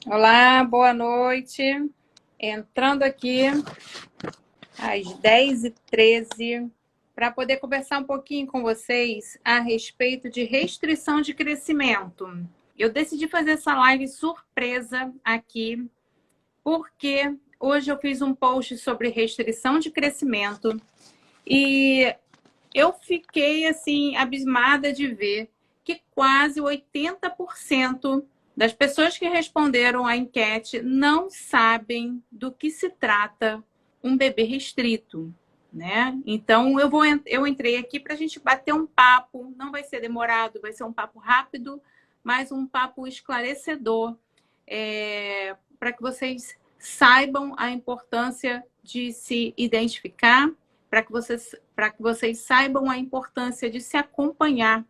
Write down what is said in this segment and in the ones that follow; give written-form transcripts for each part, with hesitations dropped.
Olá, boa noite. Entrando aqui às 10h13 para poder conversar um pouquinho com vocês a respeito de restrição de crescimento. Eu decidi fazer essa live surpresa aqui porque hoje eu fiz um post sobre restrição de crescimento e eu fiquei assim abismada de ver que quase 80% das pessoas que responderam à enquete não sabem do que se trata um bebê restrito, né? Então eu entrei aqui para a gente bater um papo, não vai ser demorado, vai ser um papo rápido, mas um papo esclarecedor, para que vocês saibam a importância de se identificar, para que vocês saibam a importância de se acompanhar,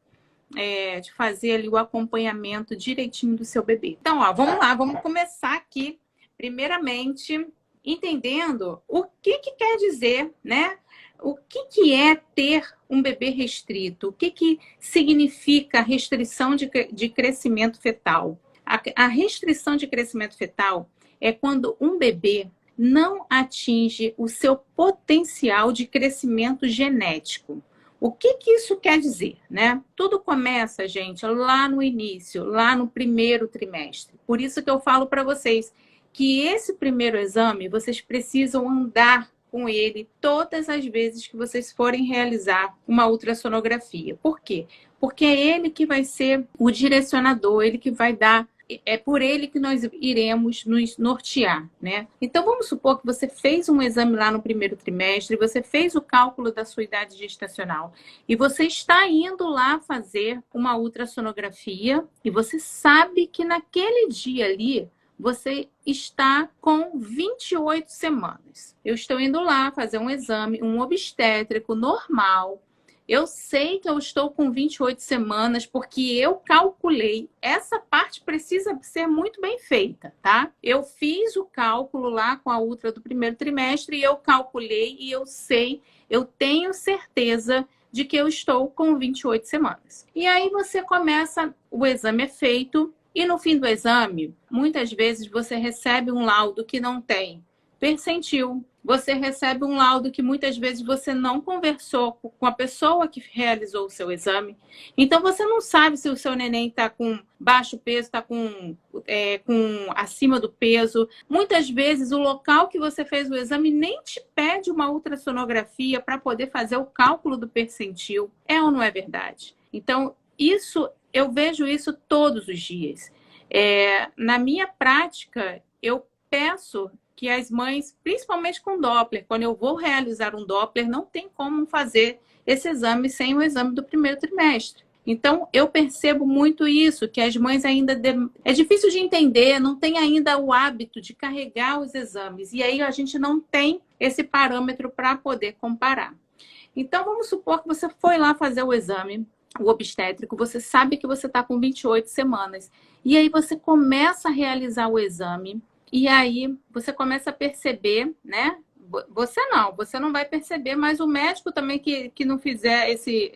de fazer ali o acompanhamento direitinho do seu bebê. Então, ó, vamos lá, vamos começar aqui, primeiramente, entendendo o que quer dizer, né? O que é ter um bebê restrito? O que significa restrição de crescimento fetal? A restrição de crescimento fetal é quando um bebê não atinge o seu potencial de crescimento genético. O que isso quer dizer, né? Tudo começa, gente, lá no início, lá no primeiro trimestre. Por isso que eu falo para vocês que esse primeiro exame, vocês precisam andar com ele todas as vezes que vocês forem realizar uma ultrassonografia. Por quê? Porque é ele que vai ser o direcionador, ele que vai dar. É por ele que nós iremos nos nortear, né? Então, vamos supor que você fez um exame lá no primeiro trimestre, você fez o cálculo da sua idade gestacional e você está indo lá fazer uma ultrassonografia e você sabe que naquele dia ali você está com 28 semanas. Eu estou indo lá fazer um exame, um obstétrico normal. Eu sei que eu estou com 28 semanas porque eu calculei. Essa parte precisa ser muito bem feita, tá? Eu fiz o cálculo lá com a ultra do primeiro trimestre e eu calculei e eu sei, eu tenho certeza de que eu estou com 28 semanas. E aí você começa, o exame é feito e no fim do exame, muitas vezes você recebe um laudo que não tem percentil. Você recebe um laudo que muitas vezes você não conversou com a pessoa que realizou o seu exame. Então, você não sabe se o seu neném está com baixo peso, está com acima do peso. Muitas vezes, o local que você fez o exame nem te pede uma ultrassonografia para poder fazer o cálculo do percentil. É ou não é verdade? Então, eu vejo isso todos os dias. Na minha prática, eu peço que as mães, principalmente com Doppler, quando eu vou realizar um Doppler, não tem como fazer esse exame sem o exame do primeiro trimestre. Então, eu percebo muito isso, que as mães ainda... É difícil de entender, não tem ainda o hábito de carregar os exames. E aí, a gente não tem esse parâmetro para poder comparar. Então, vamos supor que você foi lá fazer o exame, o obstétrico, você sabe que você está com 28 semanas. E aí, você começa a realizar o exame. E aí, você começa a perceber, né? Você não vai perceber, mas o médico também que não fizer esse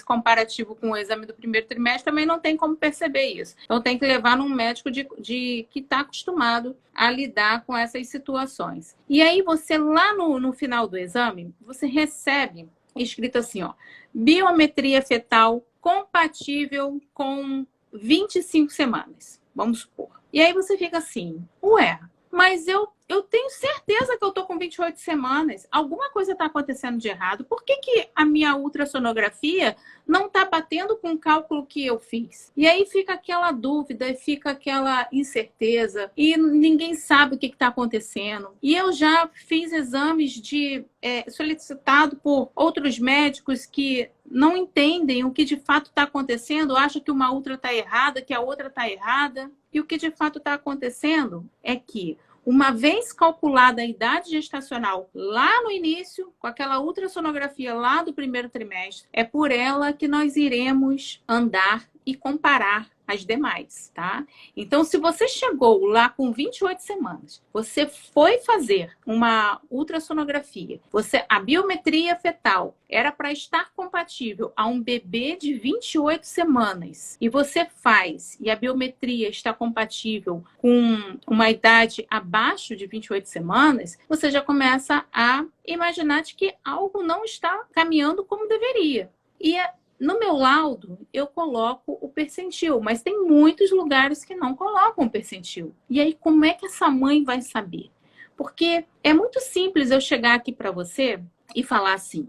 comparativo com o exame do primeiro trimestre também não tem como perceber isso. Então, tem que levar num médico que está acostumado a lidar com essas situações. E aí, você lá no final do exame, você recebe escrito assim, ó, biometria fetal compatível com 25 semanas, vamos supor. E aí você fica assim, ué, mas eu tenho certeza que eu tô com 28 semanas. Alguma coisa está acontecendo de errado. Por que a minha ultrassonografia não está batendo com o cálculo que eu fiz? E aí fica aquela dúvida, fica aquela incerteza. E ninguém sabe o que está acontecendo. E eu já fiz exames solicitado por outros médicos que não entendem o que de fato está acontecendo, acham que uma ultra está errada, que a outra está errada. E o que de fato está acontecendo é que, uma vez calculada a idade gestacional lá no início, com aquela ultrassonografia lá do primeiro trimestre, é por ela que nós iremos andar e comparar as demais, tá? Então, se você chegou lá com 28 semanas, você foi fazer uma ultrassonografia, a biometria fetal era para estar compatível a um bebê de 28 semanas, e você faz, e a biometria está compatível com uma idade abaixo de 28 semanas, você já começa a imaginar de que algo não está caminhando como deveria. E no meu laudo, eu coloco o percentil, mas tem muitos lugares que não colocam o percentil. E aí, como é que essa mãe vai saber? Porque é muito simples eu chegar aqui para você e falar assim,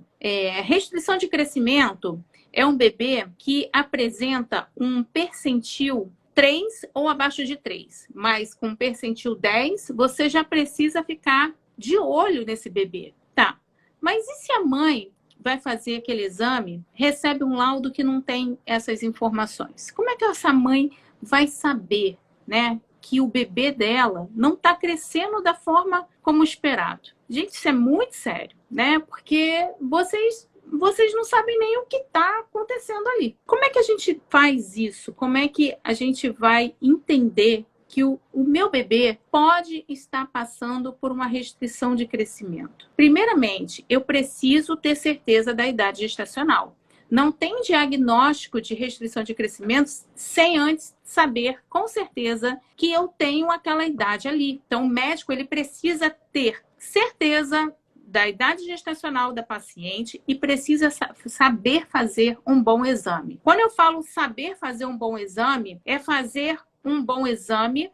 restrição de crescimento é um bebê que apresenta um percentil 3 ou abaixo de 3, mas com percentil 10, você já precisa ficar de olho nesse bebê. Tá, mas e se a mãe vai fazer aquele exame, recebe um laudo que não tem essas informações? Como é que essa mãe vai saber, né, que o bebê dela não está crescendo da forma como esperado? Gente, isso é muito sério, né? Porque vocês não sabem nem o que está acontecendo ali. Como é que a gente faz isso? Como é que a gente vai entender que o meu bebê pode estar passando por uma restrição de crescimento? Primeiramente, eu preciso ter certeza da idade gestacional. Não tem diagnóstico de restrição de crescimento sem antes saber com certeza que eu tenho aquela idade ali. Então, o médico ele precisa ter certeza da idade gestacional da paciente e precisa saber fazer um bom exame. Quando eu falo saber fazer um bom exame, é fazer um bom exame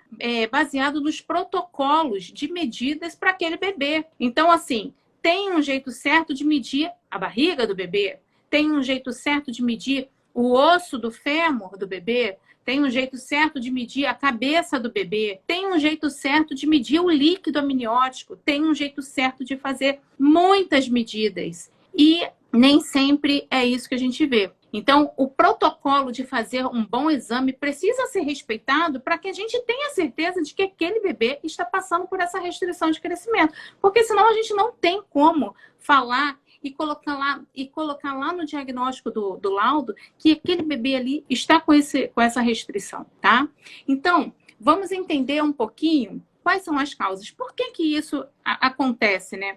baseado nos protocolos de medidas para aquele bebê. Então, assim, tem um jeito certo de medir a barriga do bebê, tem um jeito certo de medir o osso do fêmur do bebê, tem um jeito certo de medir a cabeça do bebê, tem um jeito certo de medir o líquido amniótico, tem um jeito certo de fazer muitas medidas. E nem sempre é isso que a gente vê. Então, o protocolo de fazer um bom exame precisa ser respeitado para que a gente tenha certeza de que aquele bebê está passando por essa restrição de crescimento. Porque senão a gente não tem como falar e colocar lá no diagnóstico do laudo que aquele bebê ali está com essa restrição, tá? Então, vamos entender um pouquinho quais são as causas. Por que isso acontece, né?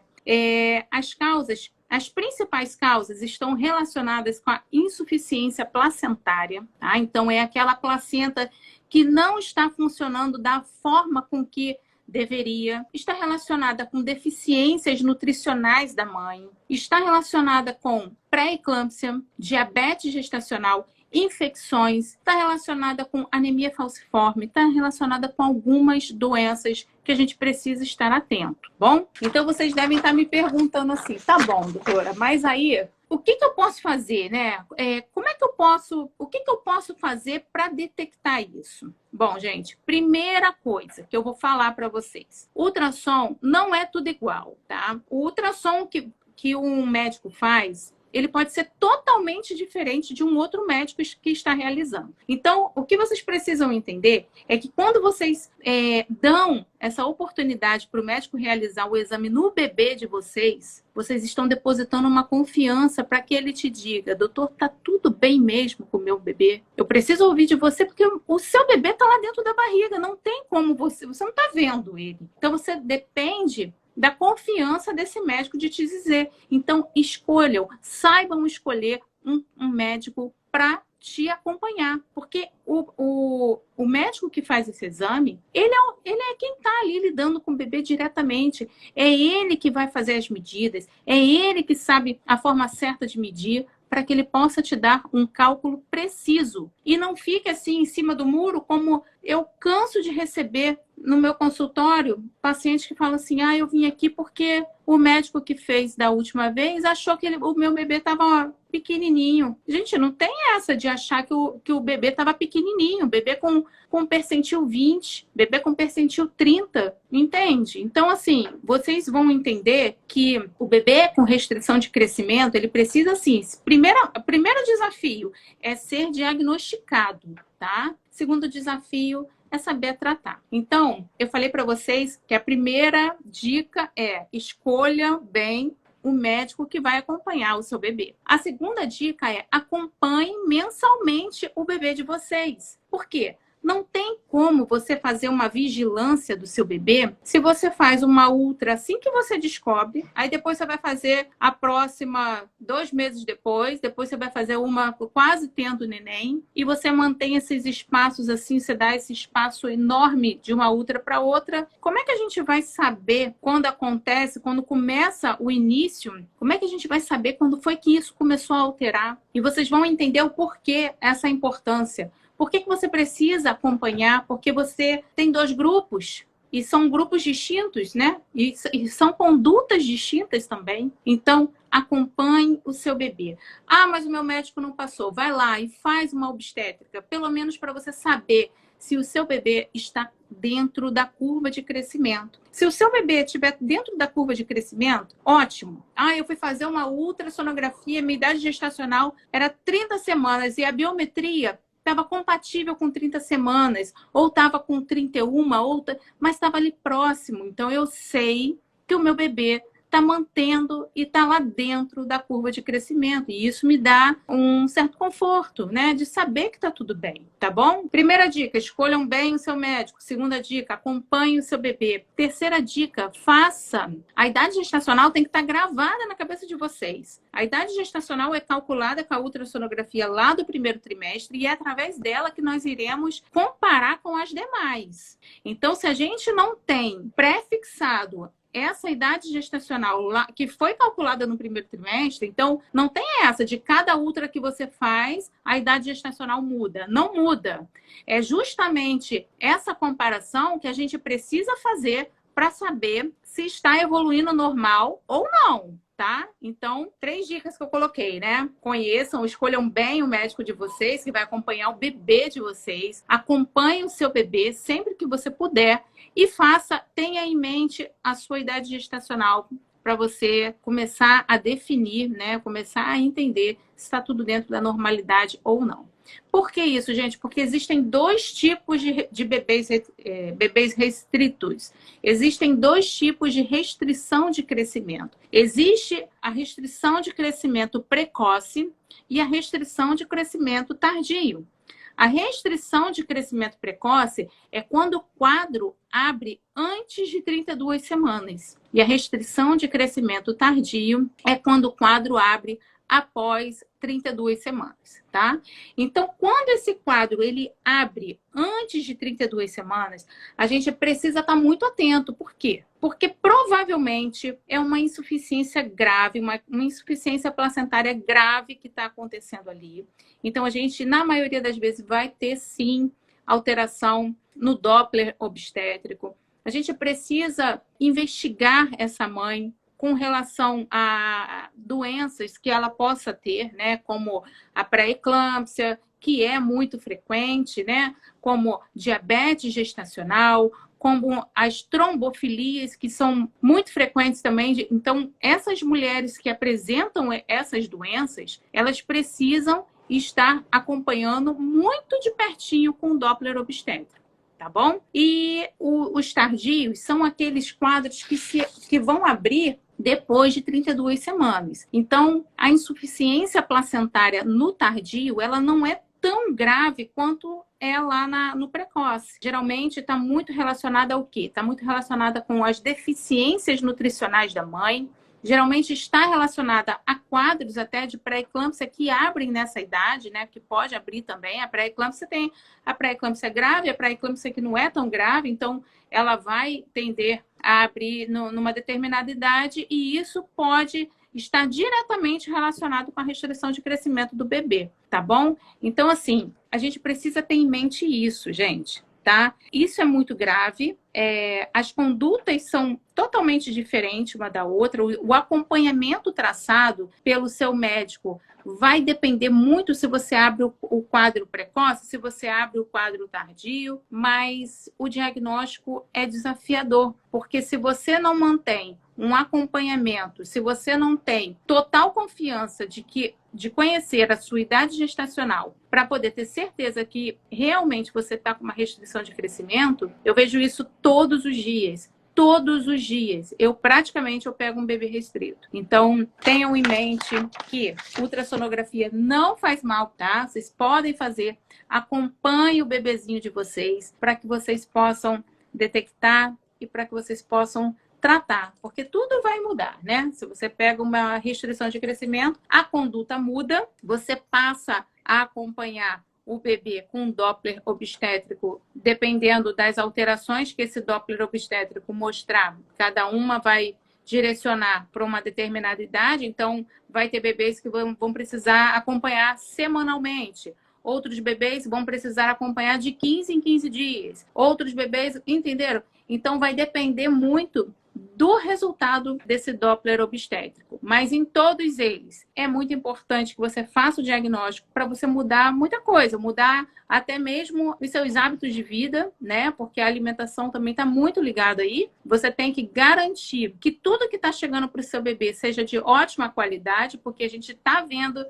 As principais causas estão relacionadas com a insuficiência placentária, tá? Então, é aquela placenta que não está funcionando da forma com que deveria, está relacionada com deficiências nutricionais da mãe, está relacionada com pré-eclâmpsia, diabetes gestacional, infecções, está relacionada com anemia falciforme, está relacionada com algumas doenças que a gente precisa estar atento, bom? Então, vocês devem estar me perguntando assim, tá bom, doutora, mas aí, o que eu posso fazer, né? O que eu posso fazer para detectar isso? Bom, gente, primeira coisa que eu vou falar para vocês. Ultrassom não é tudo igual, tá? O ultrassom que um médico faz, ele pode ser totalmente diferente de um outro médico que está realizando. Então, o que vocês precisam entender é que quando vocês dão essa oportunidade para o médico realizar o exame no bebê de vocês, vocês estão depositando uma confiança para que ele te diga, doutor, tá tudo bem mesmo com o meu bebê? Eu preciso ouvir de você porque o seu bebê está lá dentro da barriga, não tem como você não está vendo ele. Então, você depende da confiança desse médico de te dizer. Então, saibam escolher um médico para te acompanhar. Porque o médico que faz esse exame, ele é quem está ali lidando com o bebê diretamente. É ele que vai fazer as medidas, é ele que sabe a forma certa de medir para que ele possa te dar um cálculo preciso. E não fique assim em cima do muro, como eu canso de receber no meu consultório pacientes que falam assim, eu vim aqui porque o médico que fez da última vez achou que o meu bebê estava pequenininho. Gente, não tem essa de achar que o bebê estava pequenininho, bebê com percentil 20, bebê com percentil 30, entende? Então, assim, vocês vão entender que o bebê com restrição de crescimento, ele precisa, assim, primeiro desafio é ser diagnosticado, tá? Segundo desafio é saber tratar. Então, eu falei para vocês que a primeira dica é escolha bem o médico que vai acompanhar o seu bebê. A segunda dica é: acompanhe mensalmente o bebê de vocês. Por quê? Não tem como você fazer uma vigilância do seu bebê se você faz uma ultra assim que você descobre, aí depois você vai fazer a próxima 2 meses depois você vai fazer uma quase tendo neném, e você mantém esses espaços assim, você dá esse espaço enorme de uma ultra para outra. Como é que a gente vai saber quando acontece, quando começa o início? Como é que a gente vai saber quando foi que isso começou a alterar? E vocês vão entender o porquê essa importância. Por que você precisa acompanhar? Porque você tem 2 grupos, e são grupos distintos, né? E são condutas distintas também. Então, acompanhe o seu bebê. Ah, mas o meu médico não passou. Vai lá e faz uma obstétrica, pelo menos para você saber se o seu bebê está dentro da curva de crescimento. Se o seu bebê estiver dentro da curva de crescimento, ótimo. Ah, eu fui fazer uma ultrassonografia, minha idade gestacional era 30 semanas e a biometria estava compatível com 30 semanas, ou estava com 31, mas estava ali próximo. Então, eu sei que o meu bebê está mantendo e está lá dentro da curva de crescimento. E isso me dá um certo conforto, né? De saber que está tudo bem, tá bom? Primeira dica, escolham bem o seu médico. Segunda dica, acompanhe o seu bebê. Terceira dica, faça. A idade gestacional tem que estar gravada na cabeça de vocês. A idade gestacional é calculada com a ultrassonografia lá do primeiro trimestre, e é através dela que nós iremos comparar com as demais. Então, se a gente não tem pré-fixado essa idade gestacional lá, que foi calculada no primeiro trimestre, então não tem essa de cada ultra que você faz, a idade gestacional muda. Não muda. É justamente essa comparação que a gente precisa fazer para saber se está evoluindo normal ou não. Tá? Então, 3 dicas que eu coloquei, né? Conheçam, escolham bem o médico de vocês, que vai acompanhar o bebê de vocês. Acompanhe o seu bebê sempre que você puder e tenha em mente a sua idade gestacional para você começar a definir, né? Começar a entender se está tudo dentro da normalidade ou não. Por que isso, gente? Porque existem 2 tipos de bebês restritos. Existem 2 tipos de restrição de crescimento. Existe a restrição de crescimento precoce e a restrição de crescimento tardio. A restrição de crescimento precoce é quando o quadro abre antes de 32 semanas. E a restrição de crescimento tardio é quando o quadro abre após 32 semanas, tá? Então, quando esse quadro ele abre antes de 32 semanas, a gente precisa estar muito atento. Por quê? Porque provavelmente é uma insuficiência grave, uma insuficiência placentária grave que está acontecendo ali. Então, a gente, na maioria das vezes, vai ter, sim, alteração no Doppler obstétrico. A gente precisa investigar essa mãe com relação a doenças que ela possa ter, né? Como a pré-eclâmpsia, que é muito frequente, né? Como diabetes gestacional, como as trombofilias, que são muito frequentes também. Então, essas mulheres que apresentam essas doenças, elas precisam estar acompanhando muito de pertinho com o Doppler obstétrico. Tá bom? E os tardios são aqueles quadros que vão abrir depois de 32 semanas. Então, a insuficiência placentária no tardio, ela não é tão grave quanto é lá no precoce. Geralmente está muito relacionada ao quê? Está muito relacionada com as deficiências nutricionais da mãe. Geralmente está relacionada a quadros até de pré-eclâmpsia que abrem nessa idade, né? Que pode abrir também. A pré-eclâmpsia tem a pré-eclâmpsia grave, a pré-eclâmpsia que não é tão grave, então ela vai tender a abrir numa determinada idade, e isso pode estar diretamente relacionado com a restrição de crescimento do bebê, tá bom? Então, assim, a gente precisa ter em mente isso, gente. Tá? Isso é muito grave. As condutas são totalmente diferentes uma da outra. O acompanhamento traçado pelo seu médico vai depender muito se você abre o quadro precoce, se você abre o quadro tardio, mas o diagnóstico é desafiador, porque se você não mantém um acompanhamento, se você não tem total confiança de conhecer a sua idade gestacional para poder ter certeza que realmente você está com uma restrição de crescimento, eu vejo isso todos os dias. todos os dias. Eu pego um bebê restrito. Então, tenham em mente que ultrassonografia não faz mal, tá? Vocês podem fazer. Acompanhe o bebezinho de vocês para que vocês possam detectar e para que vocês possam tratar, porque tudo vai mudar, né? Se você pega uma restrição de crescimento, a conduta muda, você passa a acompanhar o bebê com um Doppler obstétrico, dependendo das alterações que esse Doppler obstétrico mostrar, cada uma vai direcionar para uma determinada idade, então vai ter bebês que vão precisar acompanhar semanalmente. Outros bebês vão precisar acompanhar de 15 em 15 dias. Outros bebês, entenderam? Então vai depender muito do resultado desse Doppler obstétrico. Mas em todos eles, é muito importante que você faça o diagnóstico para você mudar muita coisa, mudar até mesmo os seus hábitos de vida, né? Porque a alimentação também está muito ligada aí. Você tem que garantir que tudo que está chegando para o seu bebê seja de ótima qualidade, porque a gente está vendo,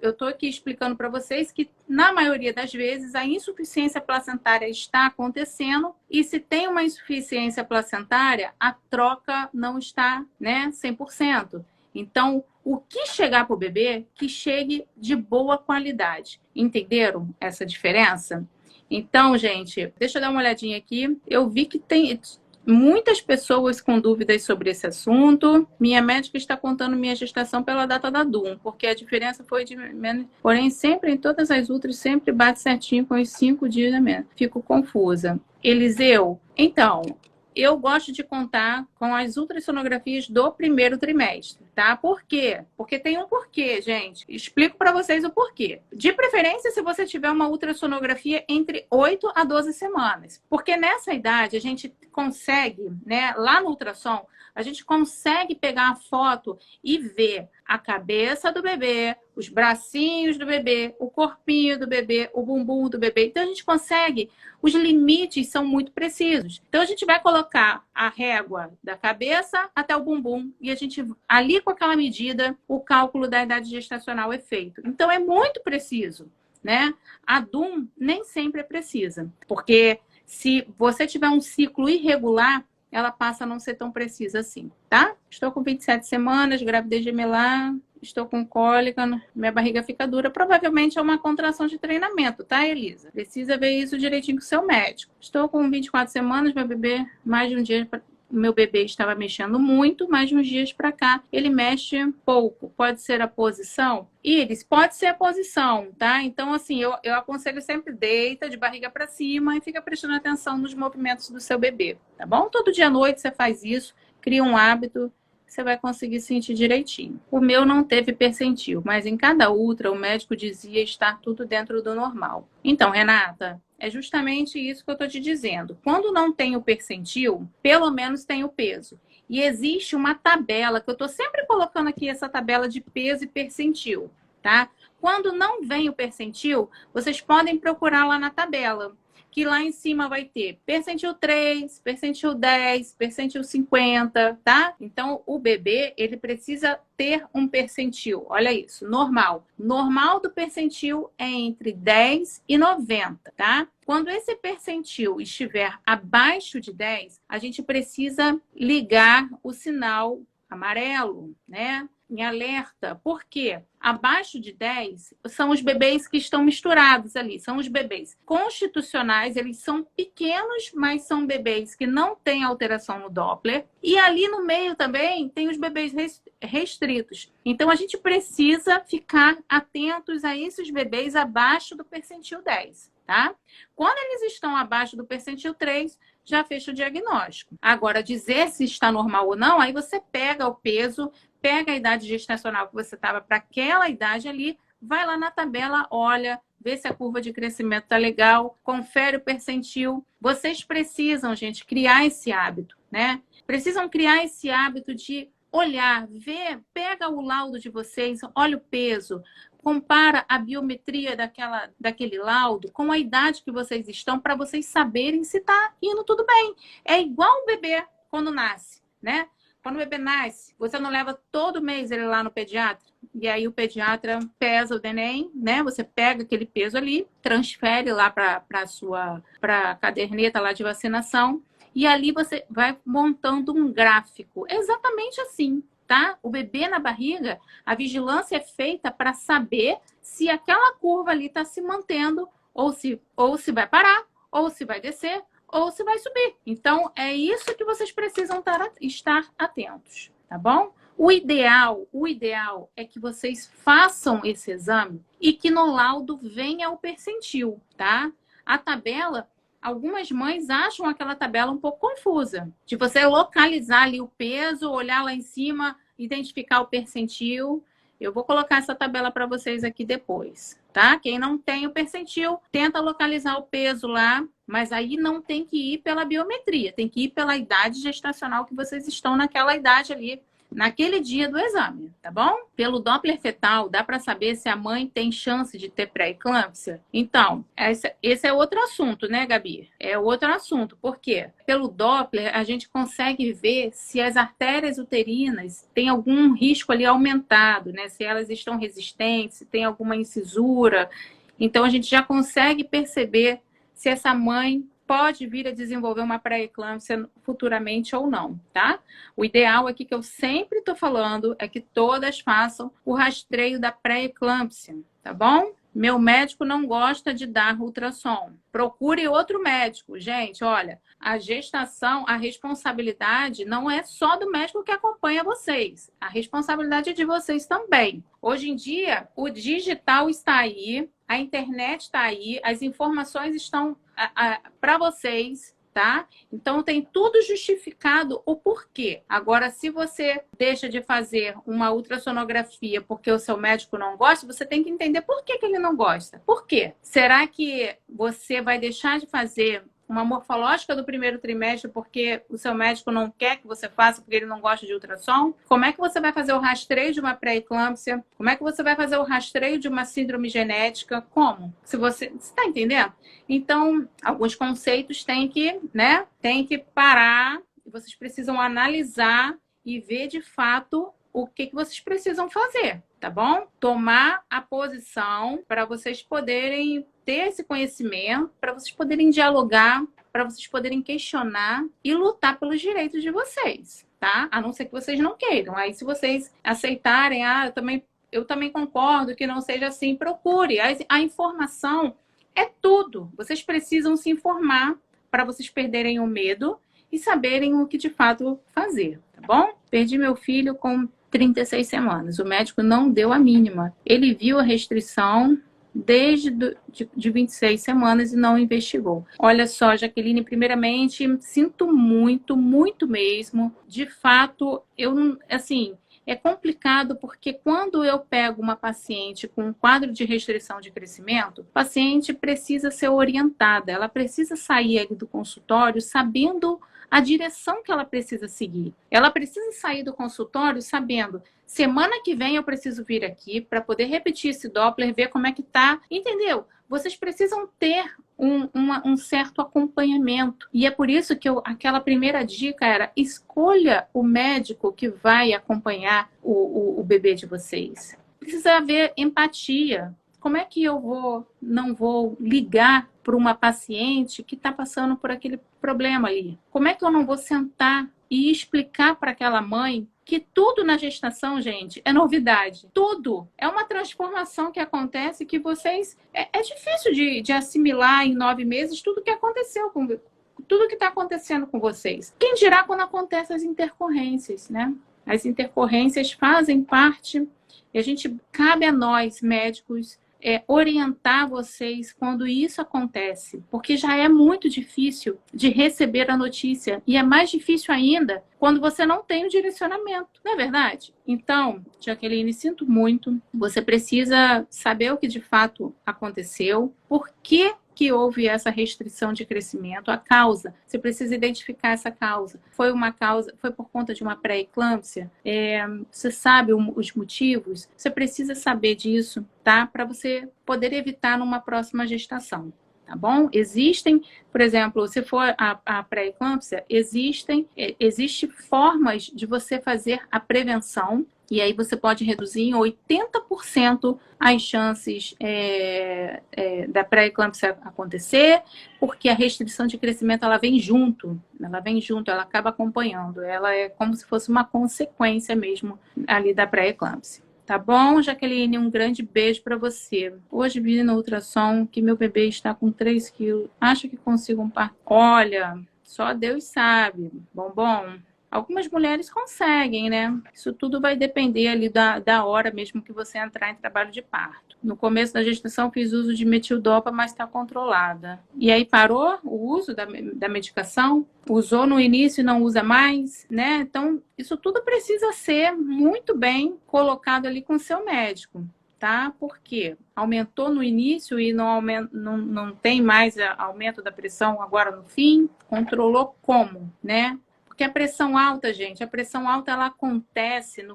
eu estou aqui explicando para vocês que, na maioria das vezes, a insuficiência placentária está acontecendo e se tem uma insuficiência placentária, a troca não está, né, 100%. Então, o que chegar para o bebê, que chegue de boa qualidade. Entenderam essa diferença? Então, gente, deixa eu dar uma olhadinha aqui. Eu vi que tem muitas pessoas com dúvidas sobre esse assunto. Minha médica está contando minha gestação pela data da DUM, porque a diferença foi de menos. Porém, sempre em todas as outras, sempre bate certinho com os 5 dias a menos. Fico confusa. Eliseu, então, eu gosto de contar com as ultrassonografias do primeiro trimestre, tá? Por quê? Porque tem um porquê, gente. Explico para vocês o porquê. De preferência, se você tiver uma ultrassonografia entre 8 a 12 semanas. Porque nessa idade, a gente consegue, né? Lá no ultrassom, a gente consegue pegar a foto e ver a cabeça do bebê, os bracinhos do bebê, o corpinho do bebê, o bumbum do bebê. Então, a gente consegue, os limites são muito precisos. Então, a gente vai colocar a régua da cabeça até o bumbum e a gente, ali com aquela medida, o cálculo da idade gestacional é feito. Então, é muito preciso, né? A DUM nem sempre é precisa, porque se você tiver um ciclo irregular, ela passa a não ser tão precisa assim, tá? Estou com 27 semanas, gravidez gemelar, estou com cólica, minha barriga fica dura. Provavelmente é uma contração de treinamento, tá, Elisa? Precisa ver isso direitinho com o seu médico. Estou com 24 semanas, meu bebê, mais de um dia... Meu bebê estava mexendo muito, mas de uns dias para cá ele mexe pouco. Pode ser a posição? Iris, pode ser a posição, tá? Então, assim, eu aconselho sempre deita de barriga para cima e fica prestando atenção nos movimentos do seu bebê, tá bom? Todo dia à noite você faz isso, cria um hábito, você vai conseguir sentir direitinho. O meu não teve percentil, mas em cada ultra o médico dizia estar tudo dentro do normal. Então, Renata, é justamente isso que eu estou te dizendo. Quando não tem o percentil, pelo menos tem o peso. E existe uma tabela, que eu estou sempre colocando aqui essa tabela de peso e percentil, tá? Quando não vem o percentil, vocês podem procurar lá na tabela, que lá em cima vai ter percentil 3, percentil 10, percentil 50, tá? Então, o bebê, ele precisa ter um percentil. Olha isso, normal. Normal do percentil é entre 10 e 90, tá? Quando esse percentil estiver abaixo de 10, a gente precisa ligar o sinal amarelo, né? Em alerta. Por quê? Abaixo de 10 são os bebês que estão misturados ali. São os bebês constitucionais, eles são pequenos, mas são bebês que não têm alteração no Doppler. E ali no meio também tem os bebês restritos. Então, a gente precisa ficar atentos a esses bebês abaixo do percentil 10, tá? Quando eles estão abaixo do percentil 3, já fecha o diagnóstico. Agora, dizer se está normal ou não, aí você pega o peso, pega a idade gestacional que você estava para aquela idade ali, vai lá na tabela, olha, vê se a curva de crescimento está legal, confere o percentil. Vocês precisam, gente, criar esse hábito, né? Precisam criar esse hábito de olhar, ver, pega o laudo de vocês, olha o peso, compara a biometria daquele laudo com a idade que vocês estão para vocês saberem se está indo tudo bem. É igual um bebê quando nasce, né? Quando o bebê nasce, você não leva todo mês ele lá no pediatra? E aí o pediatra pesa o neném, né? Você pega aquele peso ali, transfere lá para a caderneta lá de vacinação e ali você vai montando um gráfico. É exatamente assim, tá? O bebê na barriga, a vigilância é feita para saber se aquela curva ali está se mantendo, ou se vai parar, ou se vai descer, ou se vai subir. Então, é isso que vocês precisam estar atentos, tá bom? O ideal é que vocês façam esse exame e que no laudo venha o percentil, tá? A tabela, algumas mães acham aquela tabela um pouco confusa, de você localizar ali o peso, olhar lá em cima, identificar o percentil. Eu vou colocar essa tabela para vocês aqui depois, tá? Quem não tem o percentil, tenta localizar o peso lá, mas aí não tem que ir pela biometria, tem que ir pela idade gestacional que vocês estão naquela idade ali, naquele dia do exame, tá bom? Pelo Doppler fetal, dá para saber se a mãe tem chance de ter pré-eclâmpsia? Então, esse é outro assunto, né, Gabi? É outro assunto. Por quê? Pelo Doppler, a gente consegue ver se as artérias uterinas têm algum risco ali aumentado, né? Se elas estão resistentes, se tem alguma incisura. Então, a gente já consegue perceber se essa mãe pode vir a desenvolver uma pré-eclâmpsia futuramente ou não, tá? O ideal aqui que eu sempre estou falando é que todas façam o rastreio da pré-eclâmpsia, tá bom? Meu médico não gosta de dar ultrassom. Procure outro médico. Gente, olha, a gestação, a responsabilidade não é só do médico que acompanha vocês. A responsabilidade é de vocês também. Hoje em dia, o digital está aí, a internet está aí, as informações estão para vocês, tá? Então tem tudo justificado o porquê. Agora, se você deixa de fazer uma ultrassonografia porque o seu médico não gosta, você tem que entender por que ele não gosta. Por quê? Será que você vai deixar de fazer uma morfológica do primeiro trimestre porque o seu médico não quer que você faça porque ele não gosta de ultrassom? Como é que você vai fazer o rastreio de uma pré-eclâmpsia? Como é que você vai fazer o rastreio de uma síndrome genética? Como? Se você está entendendo? Então, alguns conceitos têm que parar, vocês precisam analisar e ver de fato o que vocês precisam fazer, tá bom? Tomar a posição para vocês poderem ter esse conhecimento, para vocês poderem dialogar, para vocês poderem questionar e lutar pelos direitos de vocês, tá? A não ser que vocês não queiram. Aí, se vocês aceitarem, eu também concordo que não seja assim, procure. A informação é tudo. Vocês precisam se informar para vocês perderem o medo e saberem o que de fato fazer, tá bom? Perdi meu filho com 36 semanas. O médico não deu a mínima. Ele viu a restrição desde de 26 semanas e não investigou. Olha só, Jaqueline, primeiramente, sinto muito, muito mesmo. De fato, é complicado porque quando eu pego uma paciente com um quadro de restrição de crescimento, a paciente precisa ser orientada, ela precisa sair ali do consultório sabendo a direção que ela precisa seguir. Ela precisa sair do consultório sabendo, semana que vem eu preciso vir aqui para poder repetir esse Doppler, ver como é que tá, entendeu? Vocês precisam ter um certo acompanhamento. E é por isso que aquela primeira dica era, escolha o médico que vai acompanhar o bebê de vocês. Precisa haver empatia. Como é que eu não vou ligar para uma paciente que está passando por aquele problema ali? Como é que eu não vou sentar e explicar para aquela mãe que tudo na gestação, gente, é novidade. Tudo. É uma transformação que acontece que vocês... É difícil de assimilar em 9 meses tudo que aconteceu tudo que está acontecendo com vocês. Quem dirá quando acontecem as intercorrências, né? As intercorrências fazem parte... E cabe a nós, médicos, orientar vocês quando isso acontece, porque já é muito difícil de receber a notícia e é mais difícil ainda quando você não tem o direcionamento, não é verdade? Então, Jaqueline, sinto muito, você precisa saber o que de fato aconteceu, por que houve essa restrição de crescimento, a causa, você precisa identificar essa causa. Foi por conta de uma pré-eclâmpsia? Você sabe os motivos? Você precisa saber disso, tá? Para você poder evitar numa próxima gestação, tá bom? Existem, por exemplo, se for a pré-eclâmpsia, existe formas de você fazer a prevenção, E aí você pode reduzir em 80% as chances da pré-eclâmpsia acontecer, porque a restrição de crescimento ela vem junto, ela acaba acompanhando, ela é como se fosse uma consequência mesmo ali da pré-eclâmpsia. Tá bom, Jaqueline? Um grande beijo para você. Hoje vi no ultrassom que meu bebê está com 3 quilos. Acho que consigo um parto. Olha, só Deus sabe, bombom. Algumas mulheres conseguem, né? Isso tudo vai depender ali da hora mesmo que você entrar em trabalho de parto. No começo da gestação fiz uso de metildopa, mas está controlada. E aí parou o uso da medicação? Usou no início e não usa mais, né? Então, isso tudo precisa ser muito bem colocado ali com o seu médico, tá? Porque aumentou no início e não tem mais aumento da pressão agora no fim. Controlou como, né? Porque a pressão alta, gente, a pressão alta ela acontece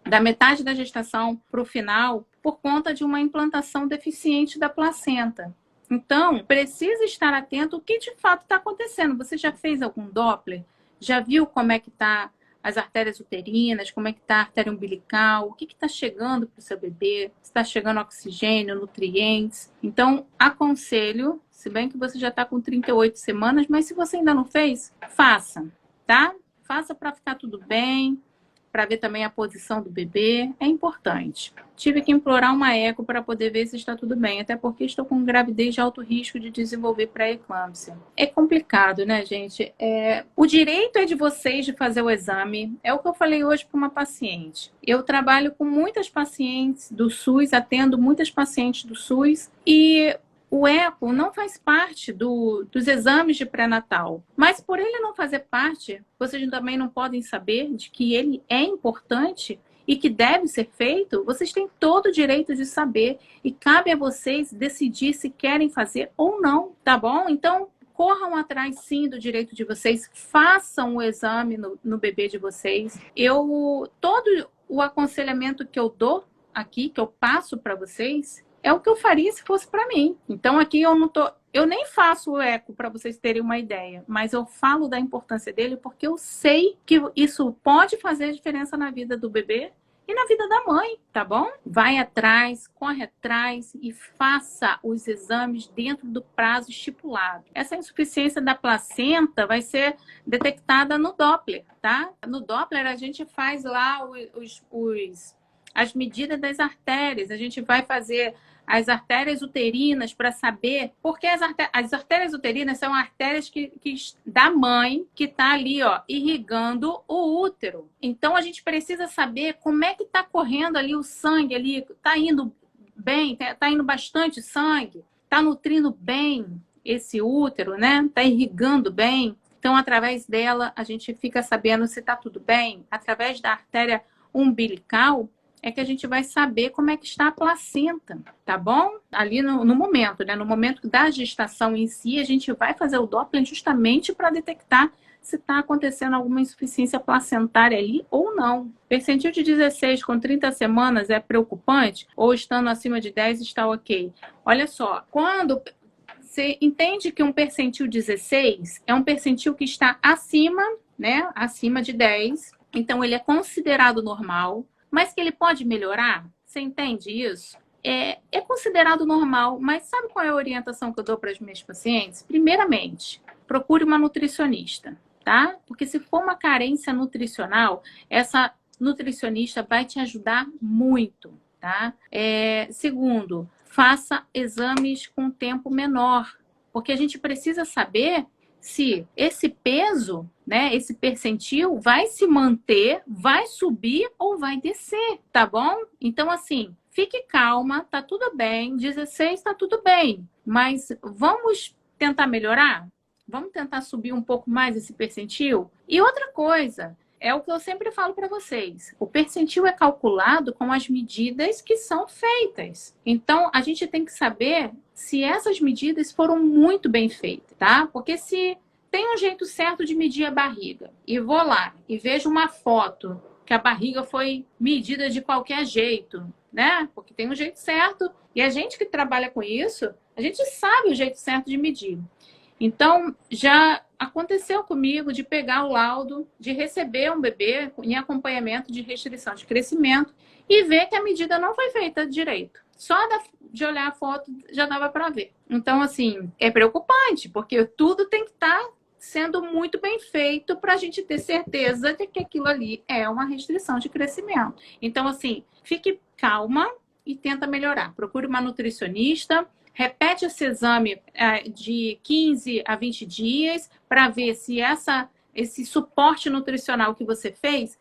da metade da gestação para o final por conta de uma implantação deficiente da placenta. Então, precisa estar atento ao que de fato está acontecendo. Você já fez algum Doppler? Já viu como é que está as artérias uterinas, como é que está a artéria umbilical, o que está chegando para o seu bebê, se está chegando oxigênio, nutrientes. Então, aconselho, se bem que você já está com 38 semanas, mas se você ainda não fez, faça. Tá? Faça para ficar tudo bem, para ver também a posição do bebê, é importante. Tive que implorar uma eco para poder ver se está tudo bem, até porque estou com gravidez de alto risco de desenvolver pré-eclâmpsia. É complicado, né, gente? O direito é de vocês de fazer o exame, é o que eu falei hoje para uma paciente. Eu trabalho com muitas pacientes do SUS, atendo muitas pacientes do SUS e o eco não faz parte dos exames de pré-natal. Mas por ele não fazer parte, vocês também não podem saber de que ele é importante e que deve ser feito. Vocês têm todo o direito de saber e cabe a vocês decidir se querem fazer ou não, tá bom? Então, corram atrás, sim, do direito de vocês. Façam o exame no bebê de vocês. Todo o aconselhamento que eu dou aqui, que eu passo para vocês, é o que eu faria se fosse para mim. Então, aqui eu nem faço o eco para vocês terem uma ideia, mas eu falo da importância dele porque eu sei que isso pode fazer diferença na vida do bebê e na vida da mãe, tá bom? Vai atrás, corre atrás e faça os exames dentro do prazo estipulado. Essa insuficiência da placenta vai ser detectada no Doppler, tá? No Doppler a gente faz lá as medidas das artérias, a gente vai fazer as artérias uterinas para saber, porque as artérias uterinas são artérias da mãe que está ali, ó, irrigando o útero. Então a gente precisa saber como é que está correndo ali o sangue ali, está indo bem, está indo bastante sangue, está nutrindo bem esse útero, né? Está irrigando bem. Então através dela a gente fica sabendo se está tudo bem. Através da artéria umbilical é que a gente vai saber como é que está a placenta, tá bom? Ali no momento, né? No momento da gestação em si, a gente vai fazer o Doppler justamente para detectar se está acontecendo alguma insuficiência placentária ali ou não. Percentil de 16 com 30 semanas é preocupante? Ou estando acima de 10 está ok? Olha só, quando você entende que um percentil 16 é um percentil que está acima, né? Acima de 10, então ele é considerado normal, mas que ele pode melhorar? Você entende isso? É considerado normal, mas sabe qual é a orientação que eu dou para as minhas pacientes? Primeiramente, procure uma nutricionista, tá? Porque se for uma carência nutricional, essa nutricionista vai te ajudar muito, tá? Segundo, faça exames com tempo menor, porque a gente precisa saber se esse peso, né, esse percentil vai se manter, vai subir ou vai descer, tá bom? Então, assim, fique calma, tá tudo bem, 16 tá tudo bem, mas vamos tentar melhorar? Vamos tentar subir um pouco mais esse percentil? E outra coisa, é o que eu sempre falo para vocês, o percentil é calculado com as medidas que são feitas. Então, a gente tem que saber se essas medidas foram muito bem feitas, tá? Porque se tem um jeito certo de medir a barriga e vou lá e vejo uma foto que a barriga foi medida de qualquer jeito, né? Porque tem um jeito certo e a gente que trabalha com isso, a gente sabe o jeito certo de medir. Então, já aconteceu comigo de pegar o laudo, de receber um bebê em acompanhamento de restrição de crescimento e ver que a medida não foi feita direito. Só de olhar a foto já dava para ver. Então, assim, é preocupante, porque tudo tem que estar sendo muito bem feito para a gente ter certeza de que aquilo ali é uma restrição de crescimento. Então, assim, fique calma e tenta melhorar. Procure uma nutricionista, repete esse exame de 15 a 20 dias para ver se esse suporte nutricional que você fez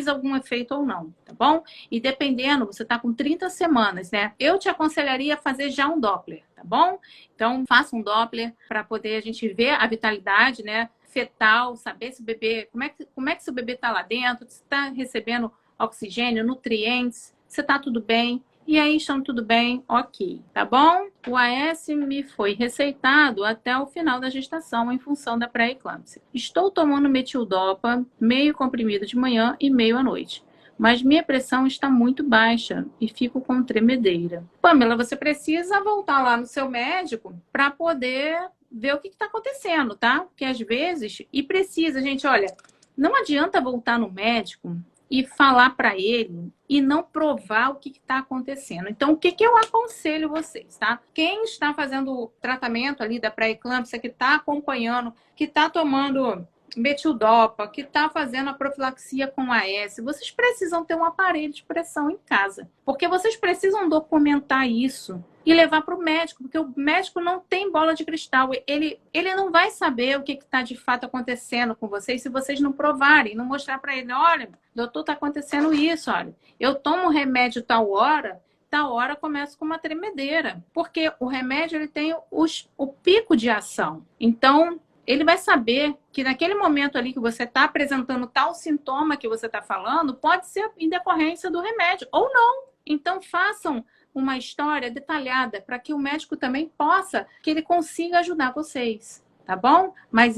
algum efeito ou não, tá bom? E dependendo, você tá com 30 semanas, né? Eu te aconselharia a fazer já um Doppler, tá bom? Então, faça um Doppler para poder a gente ver a vitalidade, né? Fetal, saber se o bebê, como é que seu bebê tá lá dentro, se está recebendo oxigênio, nutrientes, se tá tudo bem. E aí, estão tudo bem, ok, tá bom? O AS me foi receitado até o final da gestação em função da pré-eclâmpsia. Estou tomando metildopa, meio comprimido de manhã e meio à noite. Mas minha pressão está muito baixa e fico com tremedeira. Pamela, você precisa voltar lá no seu médico para poder ver o que está acontecendo, tá? Porque às vezes, e precisa, gente, olha, não adianta voltar no médico e falar para ele e não provar o que está acontecendo. Então, o que eu aconselho vocês, tá? Quem está fazendo o tratamento ali da pré-eclâmpsia, que está acompanhando, que está tomando metildopa, que está fazendo a profilaxia com AS, vocês precisam ter um aparelho de pressão em casa. Porque vocês precisam documentar isso e levar para o médico, porque o médico não tem bola de cristal. Ele não vai saber o que está de fato acontecendo com vocês se vocês não provarem, não mostrar para ele, olha, doutor, está acontecendo isso, olha, eu tomo remédio tal hora começa com uma tremedeira, porque o remédio ele tem o pico de ação. Então, ele vai saber que naquele momento ali que você está apresentando tal sintoma que você está falando, pode ser em decorrência do remédio, ou não. Então, façam uma história detalhada para que o médico também que ele consiga ajudar vocês, tá bom? Mas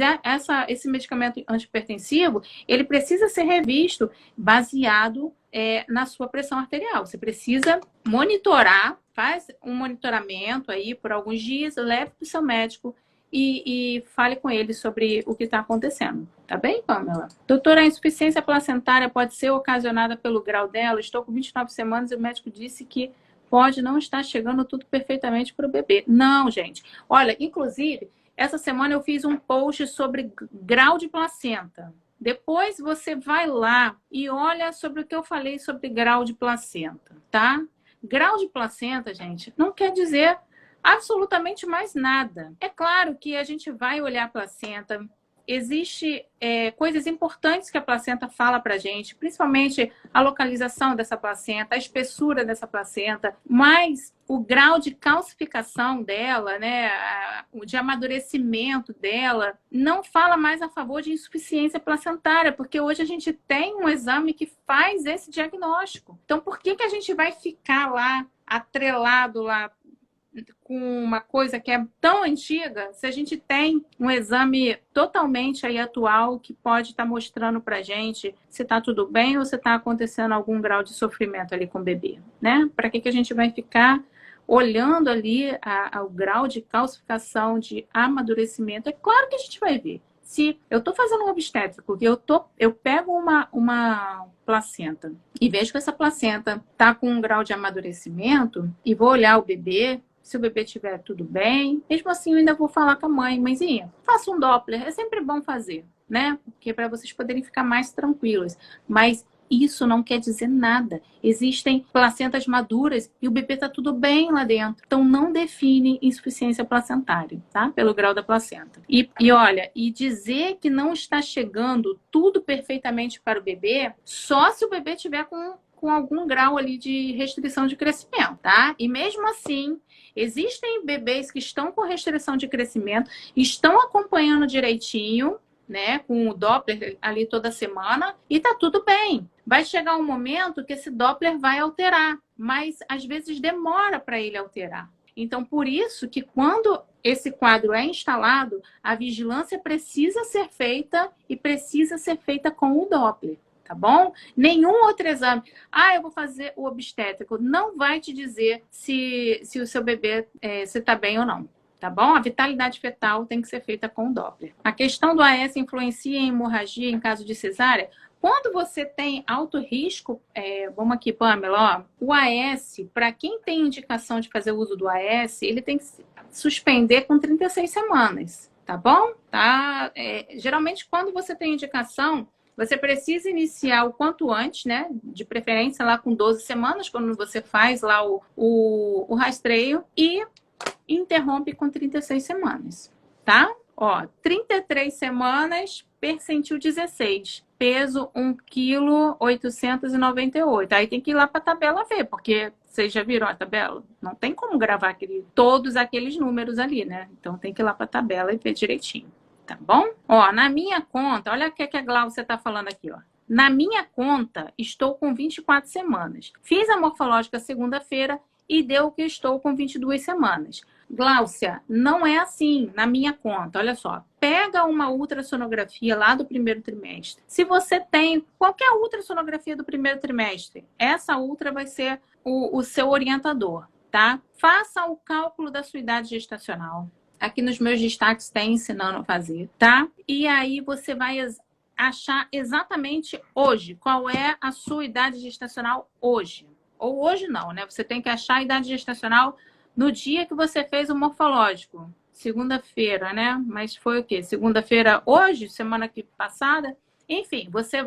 esse medicamento antihipertensivo, ele precisa ser revisto baseado na sua pressão arterial. Você precisa monitorar, faz um monitoramento aí por alguns dias, leve para o seu médico e fale com ele sobre o que está acontecendo. Tá bem, Pamela? Doutora, a insuficiência placentária pode ser ocasionada pelo grau dela? Estou com 29 semanas e o médico disse que pode não estar chegando tudo perfeitamente para o bebê. Não, gente. Olha, inclusive, essa semana eu fiz um post sobre grau de placenta. Depois você vai lá e olha sobre o que eu falei sobre grau de placenta, tá? Grau de placenta, gente, não quer dizer absolutamente mais nada. É claro que a gente vai olhar a placenta. Existem coisas importantes que a placenta fala para a gente, principalmente a localização dessa placenta, a espessura dessa placenta, mas o grau de calcificação dela, né, o de amadurecimento dela, não fala mais a favor de insuficiência placentária, porque hoje a gente tem um exame que faz esse diagnóstico. Então, por que a gente vai ficar lá, atrelado lá, com uma coisa que é tão antiga, se a gente tem um exame totalmente aí atual que pode estar mostrando pra gente se tá tudo bem ou se tá acontecendo algum grau de sofrimento ali com o bebê, né? Para que a gente vai ficar olhando ali o grau de calcificação, de amadurecimento? É claro que a gente vai ver. Se eu estou fazendo um obstétrico, eu pego uma placenta e vejo que essa placenta está com um grau de amadurecimento e vou olhar o bebê. Se o bebê estiver tudo bem, mesmo assim eu ainda vou falar com a mãe, mãezinha, faça um Doppler, é sempre bom fazer, né? Porque é para vocês poderem ficar mais tranquilos. Mas isso não quer dizer nada. Existem placentas maduras e o bebê tá tudo bem lá dentro. Então não define insuficiência placentária, tá? Pelo grau da placenta. E olha, e dizer que não está chegando tudo perfeitamente para o bebê, só se o bebê tiver com algum grau ali de restrição de crescimento, tá? E mesmo assim, existem bebês que estão com restrição de crescimento, estão acompanhando direitinho, né, com o Doppler ali toda semana, e tá tudo bem. Vai chegar um momento que esse Doppler vai alterar, mas às vezes demora para ele alterar. Então, por isso que quando esse quadro é instalado, a vigilância precisa ser feita e precisa ser feita com o Doppler. Tá bom? Nenhum outro exame. Eu vou fazer o obstétrico. Não vai te dizer se o seu bebê se tá bem ou não. tá bom? A vitalidade fetal tem que ser feita com o Doppler. A questão do AS influencia em hemorragia em caso de cesárea? Quando você tem alto risco, vamos aqui, Pamela, ó, o AS, para quem tem indicação de fazer uso do AS, ele tem que suspender com 36 semanas, tá bom? Tá? Geralmente, quando você tem indicação, você precisa iniciar o quanto antes, né? De preferência lá com 12 semanas, quando você faz lá o rastreio, e interrompe com 36 semanas, tá? Ó, 33 semanas, percentil 16, peso 1,898 kg. Aí tem que ir lá para a tabela ver, porque vocês já viram a tabela? Não tem como gravar todos aqueles números ali, né? Então tem que ir lá para a tabela e ver direitinho, tá bom? Ó, na minha conta, olha o que a Glaucia está falando aqui, ó. Na minha conta, estou com 24 semanas. Fiz a morfológica segunda-feira e deu que estou com 22 semanas. Glaucia, não é assim na minha conta. Olha só, pega uma ultrassonografia lá do primeiro trimestre. Se você tem qualquer ultrassonografia do primeiro trimestre, essa ultra vai ser o seu orientador, tá? Faça o cálculo da sua idade gestacional. Aqui nos meus destaques tem ensinando a fazer, tá? E aí você vai achar exatamente hoje qual é a sua idade gestacional hoje. Ou hoje não, né? Você tem que achar a idade gestacional no dia que você fez o morfológico. Segunda-feira, né? Mas foi o quê? Segunda-feira hoje? Semana passada? Enfim, você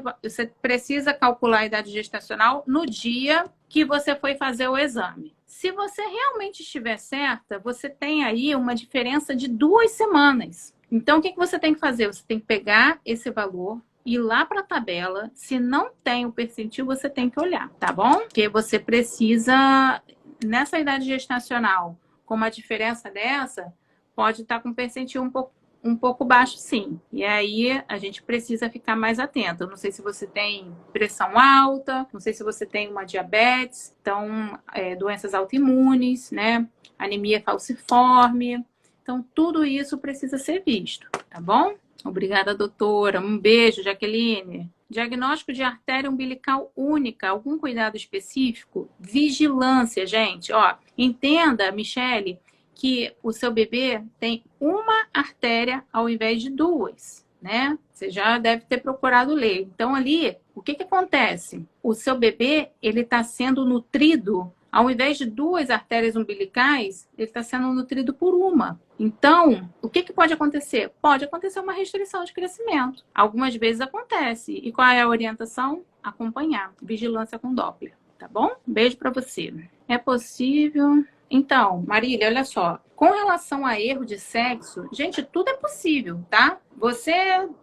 precisa calcular a idade gestacional no dia que você foi fazer o exame. Se você realmente estiver certa, você tem aí uma diferença de 2 semanas. Então, o que você tem que fazer? Você tem que pegar esse valor, ir lá para a tabela. Se não tem o percentil, você tem que olhar, tá bom? Porque você precisa, nessa idade gestacional, com uma diferença dessa, pode estar com percentil um pouco baixo, sim. E aí, a gente precisa ficar mais atento. Eu não sei se você tem pressão alta, não sei se você tem uma diabetes, então, doenças autoimunes, né? Anemia falciforme. Então, tudo isso precisa ser visto, tá bom? Obrigada, doutora. Um beijo, Jaqueline. Diagnóstico de artéria umbilical única. Algum cuidado específico? Vigilância, gente. Ó, entenda, Michele, que o seu bebê tem uma artéria ao invés de 2, né? Você já deve ter procurado ler. Então, ali, o que acontece? O seu bebê, ele está sendo nutrido, ao invés de 2 artérias umbilicais, ele está sendo nutrido por uma. Então, o que pode acontecer? Pode acontecer uma restrição de crescimento. Algumas vezes acontece. E qual é a orientação? Acompanhar. Vigilância com Doppler, tá bom? Beijo para você. É possível... Então, Marília, olha só. Com relação a erro de sexo, gente, tudo é possível, tá? Você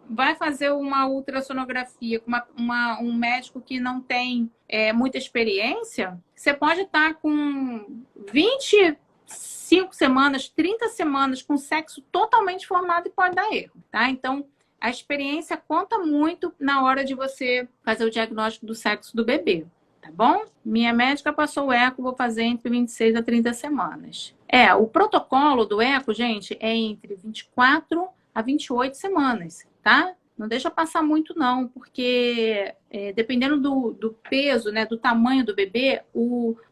vai fazer uma ultrassonografia com um médico que não tem muita experiência, você pode estar com 25 semanas, 30 semanas com sexo totalmente formado e pode dar erro, tá? Então, a experiência conta muito na hora de você fazer o diagnóstico do sexo do bebê. Tá bom? Minha médica passou o eco, vou fazer entre 26 a 30 semanas. O protocolo do eco, gente, é entre 24 a 28 semanas, tá? Não deixa passar muito não, porque dependendo do peso, né, do tamanho do bebê,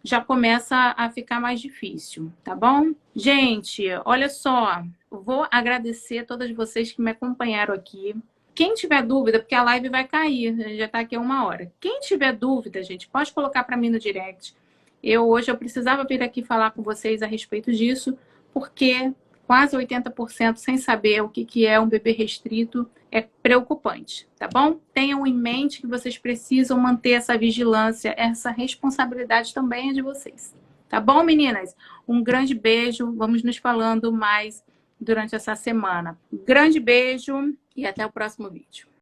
já começa a ficar mais difícil, tá bom? Gente, olha só, vou agradecer a todas vocês que me acompanharam aqui. Quem tiver dúvida, porque a live vai cair, já está aqui 1 hora. Quem tiver dúvida, gente, pode colocar para mim no direct. Hoje eu precisava vir aqui falar com vocês a respeito disso, porque quase 80% sem saber o que é um bebê restrito é preocupante, tá bom? Tenham em mente que vocês precisam manter essa vigilância, essa responsabilidade também é de vocês. Tá bom, meninas? Um grande beijo, vamos nos falando mais durante essa semana. Um grande beijo e até o próximo vídeo.